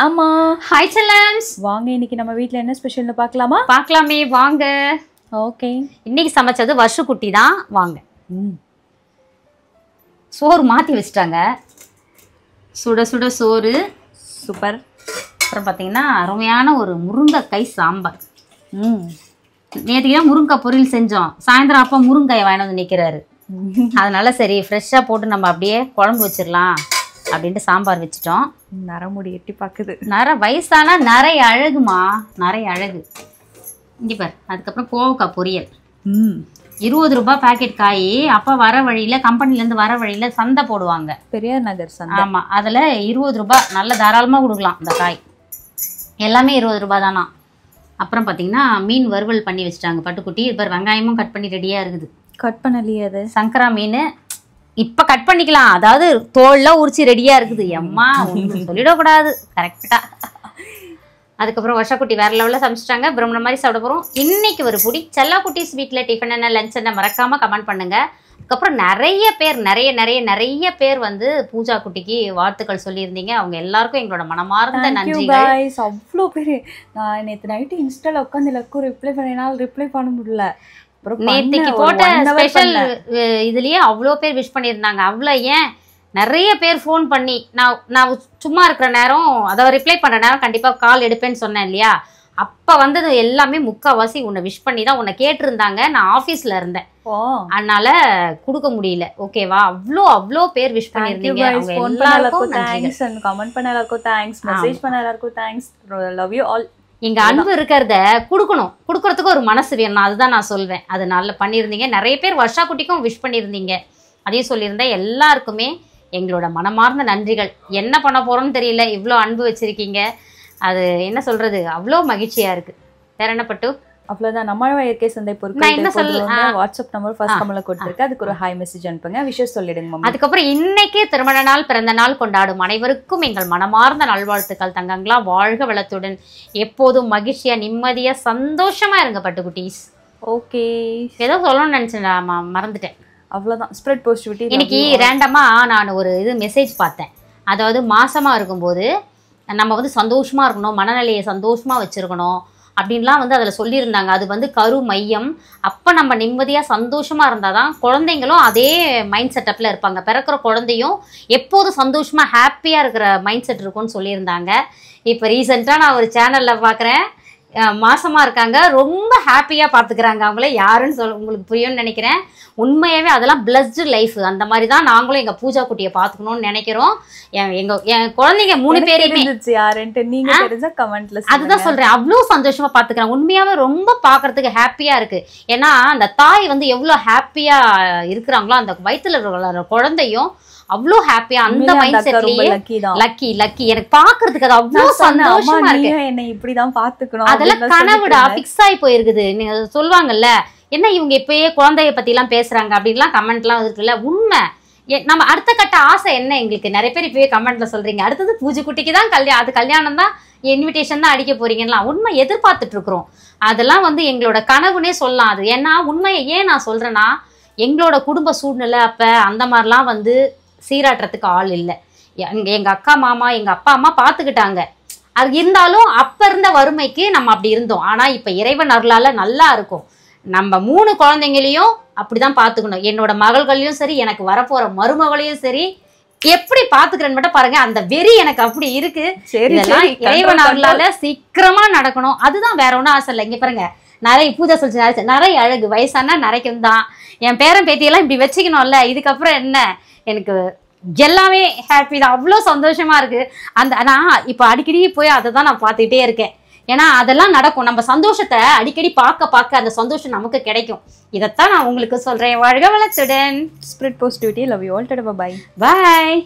ஆமா. ஹாய் செல்லம்ஸ். வாங்க இன்னைக்கு நம்ம வீட்ல என்ன ஸ்பெஷல்னு பார்க்கலாமா? பார்க்கலாமே வாங்க. ஓகே. இன்னைக்கு சமைச்சது வர்ஷுக்குட்டி தான். வாங்க. சோறு மாற்றி வச்சுட்டாங்க. சுட சுட சோறு. சூப்பர். அப்புறம் பார்த்தீங்கன்னா அருமையான ஒரு முருங்கைக்காய் சாம்பார். நேற்றுக்கு தான் முருங்கைக்காய் பொரியல் செஞ்சோம். சாயந்தரம் அப்பா முருங்காயை வாங்கிட்டு வந்து நிற்கிறாரு. அதனால சரி ஃப்ரெஷ்ஷாக போட்டு நம்ம அப்படியே குழம்பு வச்சிடலாம் அப்படின்ட்டு சாம்பார் வச்சுட்டோம். நரமுடி எட்டி பார்க்குது. வயசானா நிறைய அழகுமா, நிறைய அழகு. இங்கே பார். அதுக்கப்புறம் கோவக்காய் பொரியல். 20 ரூபாய் பேக்கெட் காய். அப்பா வர வழியில் கம்பெனிலேருந்து வர வழியில் சந்தை போடுவாங்க, பெரியார் நகர் சந்தை. ஆமாம், அதில் 20 ரூபாய் நல்ல தாராளமாக கொடுக்கலாம். இந்த காய் எல்லாமே 20 ரூபாய் தானா. அப்புறம் பார்த்தீங்கன்னா மீன் வறுவல் பண்ணி வச்சுட்டாங்க பட்டுக்குட்டி. இப்போ வெங்காயமும் கட் பண்ணி ரெடியாக இருக்குது. கட் பண்ணலையே அது? சங்கரா மீன் இப்போ கட் பண்ணிக்கலாம். அதாவது தோல்லாம் உரிச்சு ரெடியாக இருக்குது. எம்மா சொல்லிடக்கூடாது கரெக்டாக. அதுக்கப்புறம் வர்ஷாக்குட்டி வேறு லெவலில் சமைச்சிட்டாங்க. பிரம்மண மாதிரி சாப்பிட போகிறோம். இன்றைக்கி ஒரு புடி செல்லாக்குட்டிஸ் வீட்டில் டிஃபன் என்ன லஞ்ச் என்ன மறக்காமல் கமெண்ட் பண்ணுங்கள். அதுக்கப்புறம் நிறைய பேர் வந்து பூஜா குட்டிக்கு வாழ்த்துக்கள் சொல்லியிருந்தீங்க. அவங்க எல்லாருக்கும் எங்களோட மனமார்ந்த நன்றிகள். அவ்வளோ பேர். நான் நேற்று நைட்டு இன்ஸ்டாவில் உட்காந்து எல்லாருக்கும் ரிப்ளை பண்ணினாலும் ரிப்ளை பண்ண முடியல. நேற்றுக்கு போட்ட ஸ்பெஷல் இதுலேயே அவ்வளோ பேர் விஷ் பண்ணியிருந்தாங்க. அவ்வளோ ஏன் நிறைய பேர் ஃபோன் பண்ணி நான் சும்மா இருக்கிற நேரம், அதாவது ரிப்ளை பண்ணுற நேரம் கண்டிப்பாக கால் எடுப்பேன்னு சொன்னேன் இல்லையா? அப்போ வந்தது எல்லாமே முக்கால்வாசி உன்னை விஷ் பண்ணி தான் உன்னை கேட்டிருந்தாங்க. நான் ஆஃபீஸில் இருந்தேன், அதனால கொடுக்க முடியல. ஓகேவா? அவ்வளோ பேர் விஷ் பண்ணியிருந்தீங்க. கமெண்ட் பண்ண எல்லாருக்கும் தேங்க்ஸ், மெசேஜ் பண்ண எல்லாருக்கும் தேங்க்ஸ். Love you all. இங்க அன்பு இருக்கிறத கொடுக்கறதுக்கு ஒரு மனசு வேணும். அதுதான் நான் சொல்வேன். அது நல்லா பண்ணியிருந்தீங்க. நிறைய பேர் வர்ஷா குட்டிக்கும் விஷ் பண்ணியிருந்தீங்க. அதையும் சொல்லியிருந்தேன். எல்லாருக்குமே எங்களோட மனமார்ந்த நன்றிகள். என்ன பண்ண போறோம்னு தெரியல, இவ்வளோ அன்பு வச்சிருக்கீங்க. அது என்ன சொல்றது, அவ்வளோ மகிழ்ச்சியா இருக்கு. வேற என்ன பட்டு? அவ்வளோதான். நம்ம இயற்கை சந்தை பொருட்கள் வாட்ஸ்அப் நம்பர் ஃபர்ஸ்ட் கமெண்ட்ல கொடுத்துருக்கு. அதுக்கு ஒரு ஹாய் மெசேஜ் அனுப்புங்க, விஷஸ் சொல்லிடுங்க. அதுக்கப்புறம் இன்னைக்கு திருமண நாள் பிறந்த நாள் கொண்டாடும் அனைவருக்கும் எங்கள் மனமார்ந்த நல்வாழ்த்துக்கள். தங்கங்களா வாழ்க வளத்துடன் எப்போதும் மகிழ்ச்சியா நிம்மதியா சந்தோஷமா இருங்க பட்டுக்குட்டீஸ். ஓகே. ஏதோ சொல்லணும்னு நினைச்சேன், மறந்துட்டேன். அவ்வளோதான். Spread positivity. இன்னைக்கு ரேண்டமா நான் ஒரு மெசேஜ் பார்த்தேன். அதாவது மாசமா இருக்கும்போது நம்ம வந்து சந்தோஷமா இருக்கணும், மனநிலையை சந்தோஷமா வச்சிருக்கணும் அப்படின்லாம் வந்து அதில் சொல்லியிருந்தாங்க. அது வந்து கரு மையம். அப்போ நம்ம நிம்மதியாக சந்தோஷமாக இருந்தால் தான் குழந்தைங்களும் அதே மைண்ட் செட்டப்பில் இருப்பாங்க. பிறக்கிற குழந்தையும் எப்போதும் சந்தோஷமாக ஹாப்பியாக இருக்கிற மைண்ட் செட் இருக்கும்னு சொல்லியிருந்தாங்க. இப்போ ரீசெண்டாக நான் ஒரு சேனலில் பார்க்குறேன், மாசமாக இருக்காங்க, ரொம்ப ஹாப்பியாக பார்த்துக்கிறாங்க. அவங்கள யாருன்னு உங்களுக்கு புரியும்னு நினைக்கிறேன். உண்மையாகவே அதெல்லாம் பிளஸ்டு லைஃப். அந்த மாதிரி தான் நாங்களும் எங்கள் பூஜா குட்டியை பார்த்துக்கணும்னு நினைக்கிறோம். என் குழந்தைங்க 3 பேருமே அதுதான் சொல்கிறேன், அவ்வளோ சந்தோஷமாக பார்த்துக்கிறாங்க. உண்மையாகவே ரொம்ப பார்க்குறதுக்கு ஹாப்பியாக இருக்குது. ஏன்னா அந்த தாய் வந்து எவ்வளோ ஹாப்பியாக இருக்கிறாங்களோ அந்த வயிற்றுல இருக்கிற குழந்தையும் அவ்வளோ ஹாப்பியா அந்த மைண்ட் செட்லயே லக்கி. எனக்கு பாக்குறதுக்கு அது அவ்வளோ சந்தோஷமா இருக்கு. என்ன இப்படிதான் பாத்துக்கணும், அதெல்லாம் கனவுடா பிக்ஸ் ஆகி போயிருக்குது. நீங்க சொல்லுவாங்கல்ல, என்ன இவங்க இப்பயே குழந்தைய பத்தி எல்லாம் பேசுறாங்க அப்படின்லாம் கமெண்ட்லாம் இருக்குல்ல. உண்மை. நம்ம அடுத்த கட்ட ஆசை என்ன எங்களுக்கு? நிறைய பேர் இப்பவே கமெண்ட்ல சொல்றீங்க, அடுத்தது பூஜை குட்டிக்கு தான் கல்யாணம், அது கல்யாணம் தான், இன்விடேஷன் தான் அடிக்க போறீங்கன்னா உண்மை எதிர்பார்த்துட்டு இருக்கிறோம். அதெல்லாம் வந்து எங்களோட கனவுனே சொல்லலாம். அது ஏன்னா உண்மையை ஏன் நான் சொல்றேன்னா, எங்களோட குடும்ப சூழ்நிலை அப்ப அந்த மாதிரிலாம் வந்து சீராட்டுறதுக்கு ஆள் இல்லை. எங்க அக்கா மாமா எங்க அப்பா அம்மா பார்த்துக்கிட்டாங்க. அது இருந்தாலும் அப்ப இருந்த வறுமைக்கு நம்ம அப்படி இருந்தோம். ஆனா இப்ப இறைவன் அருளால நல்லா இருக்கும். நம்ம 3 குழந்தைங்களையும் அப்படிதான் பார்த்துக்கணும். என்னோட மகள்களையும் சரி, எனக்கு வரப்போற மருமகளையும் சரி, எப்படி பாத்துக்கிறேன்னு மட்டும் பாருங்க. அந்த வெறி எனக்கு அப்படி இருக்கு. இதெல்லாம் இறைவன் அருளால சீக்கிரமா நடக்கணும். அதுதான், வேற ஒன்றும் ஆசை இல்லை. இங்க பாருங்க, நிறைய பூஜை சொல்லிச்சு, நிறைய அழகு. வயசானா நிறைக்கும் தான். என் பேரன் பேத்தியெல்லாம் இப்படி வச்சுக்கணும்ல. இதுக்கப்புறம் என்ன, எனக்கு எல்லாமே ஹாப்பி தான். அவ்வளோ சந்தோஷமா இருக்கு. நான் இப்போ அடிக்கடி போய் அதை தான் நான் பார்த்துக்கிட்டே இருக்கேன். ஏன்னா அதெல்லாம் நடக்கும். நம்ம சந்தோஷத்தை அடிக்கடி பார்க்க அந்த சந்தோஷம் நமக்கு கிடைக்கும். இதைத்தான் நான் உங்களுக்கு சொல்றேன். வாழ்க வளத்துடன். Spirit positivity. Love you all. Tata bye. Bye.